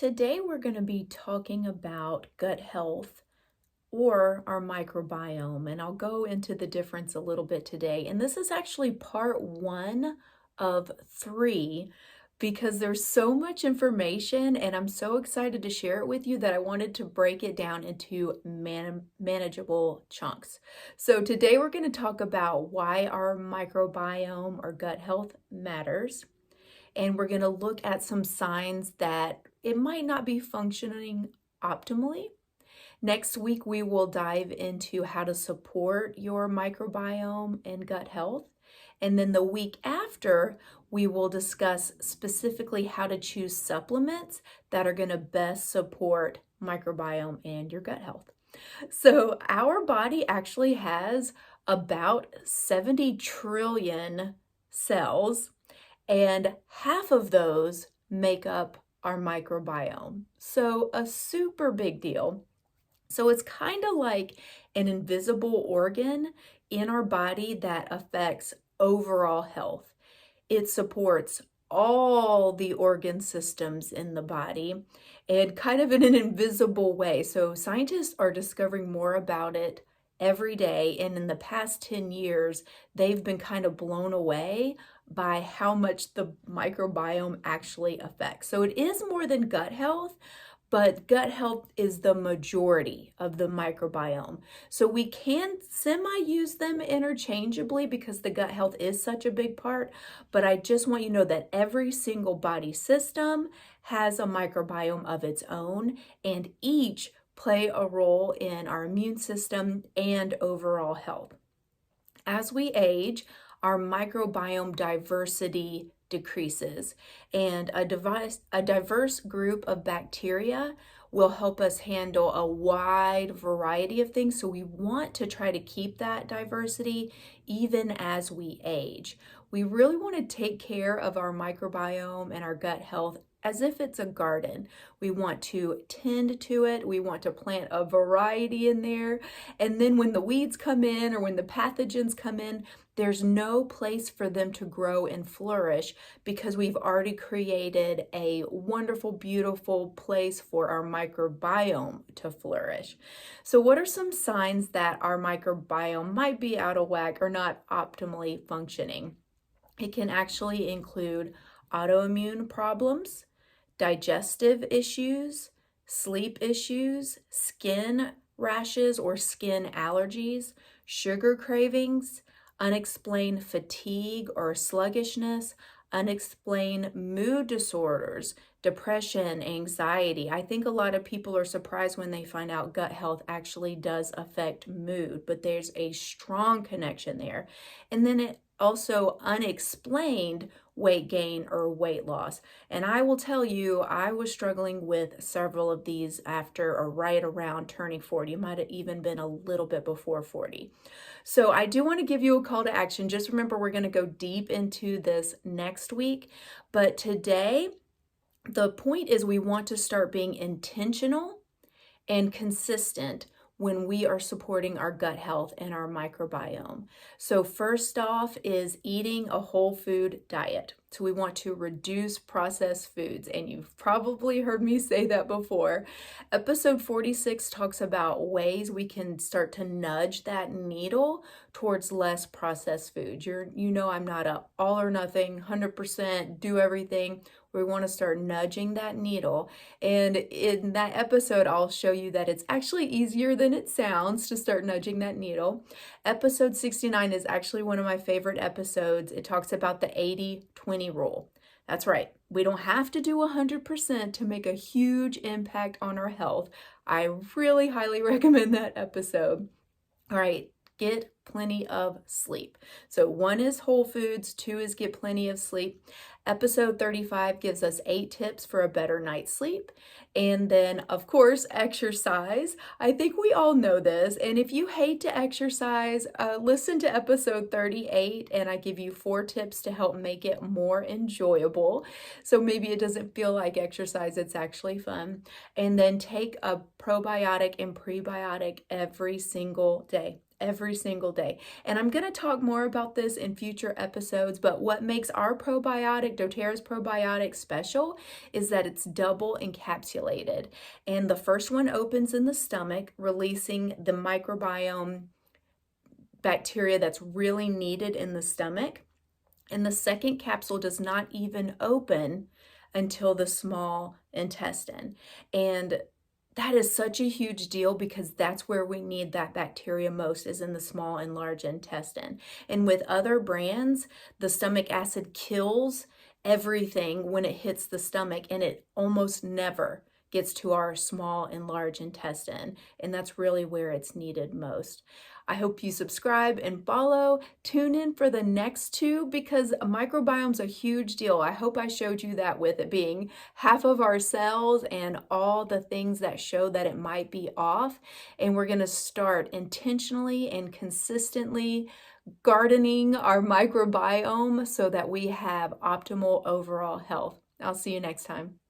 Today, we're going to be talking about gut health or our microbiome, and I'll go into the difference a little bit today. And this is actually part one of three because there's so much information, and I'm so excited to share it with you that I wanted to break it down into manageable chunks. So, today, we're going to talk about why our microbiome or gut health matters, and we're going to look at some signs that it might not be functioning optimally. Next week, we will dive into how to support your microbiome and gut health. And then the week after, we will discuss specifically how to choose supplements that are going to best support microbiome and your gut health. So, our body actually has about 70 trillion cells, and half of those make up our microbiome. So, a super big deal. So, it's kind of like an invisible organ in our body that affects overall health. It supports all the organ systems in the body and kind of in an invisible way. So, scientists are discovering more about it every day. And in the past 10 years, they've been kind of blown away by how much the microbiome actually affects. So, it is more than gut health, but gut health is the majority of the microbiome. So we can semi-use them interchangeably because the gut health is such a big part, but I just want you to know that every single body system has a microbiome of its own, and each play a role in our immune system and overall health. As we age, our microbiome diversity decreases, and a diverse group of bacteria will help us handle a wide variety of things. So we want to try to keep that diversity even as we age. We really want to take care of our microbiome and our gut health as if it's a garden. We want to tend to it. We want to plant a variety in there. And then when the weeds come in or when the pathogens come in, there's no place for them to grow and flourish because we've already created a wonderful, beautiful place for our microbiome to flourish. So, what are some signs that our microbiome might be out of whack or not optimally functioning? It can actually include autoimmune problems, digestive issues, sleep issues, skin rashes or skin allergies, sugar cravings, unexplained fatigue or sluggishness, unexplained mood disorders, depression, anxiety. I think a lot of people are surprised when they find out gut health actually does affect mood, but there's a strong connection there. And then it also unexplained weight gain or weight loss. And I will tell you, I was struggling with several of these after or right around turning 40. It might have even been a little bit before 40. So I do want to give you a call to action. Just remember, we're going to go deep into this next week. But today, the point is we want to start being intentional and consistent when we are supporting our gut health and our microbiome. So first off is eating a whole food diet. So we want to reduce processed foods, and you've probably heard me say that before. Episode 46 talks about ways we can start to nudge that needle towards less processed food. I'm not a all or nothing, 100% do everything. We want to start nudging that needle. And in that episode, I'll show you that it's actually easier than it sounds to start nudging that needle. Episode 69 is actually one of my favorite episodes. It talks about the 80-20 rule. That's right. We don't have to do 100% to make a huge impact on our health. I really highly recommend that episode. All right. Get plenty of sleep. So 1 is whole foods, 2 is get plenty of sleep. Episode 35 gives us 8 tips for a better night's sleep. And then, of course, exercise. I think we all know this. And if you hate to exercise, listen to episode 38, and I give you 4 tips to help make it more enjoyable. So maybe it doesn't feel like exercise, it's actually fun. And then take a probiotic and prebiotic every single day. every single day. And I'm going to talk more about this in future episodes, but what makes our probiotic, doTERRA's probiotic, special is that it's double encapsulated. And the first one opens in the stomach, releasing the microbiome bacteria that's really needed in the stomach. And the second capsule does not even open until the small intestine. And that is such a huge deal because that's where we need that bacteria most, is in the small and large intestine. And with other brands, the stomach acid kills everything when it hits the stomach, and it almost never gets to our small and large intestine. And that's really where it's needed most. I hope you subscribe and follow. Tune in for the next two because microbiome's a huge deal. I hope I showed you that with it being half of our cells and all the things that show that it might be off. And we're going to start intentionally and consistently gardening our microbiome so that we have optimal overall health. I'll see you next time.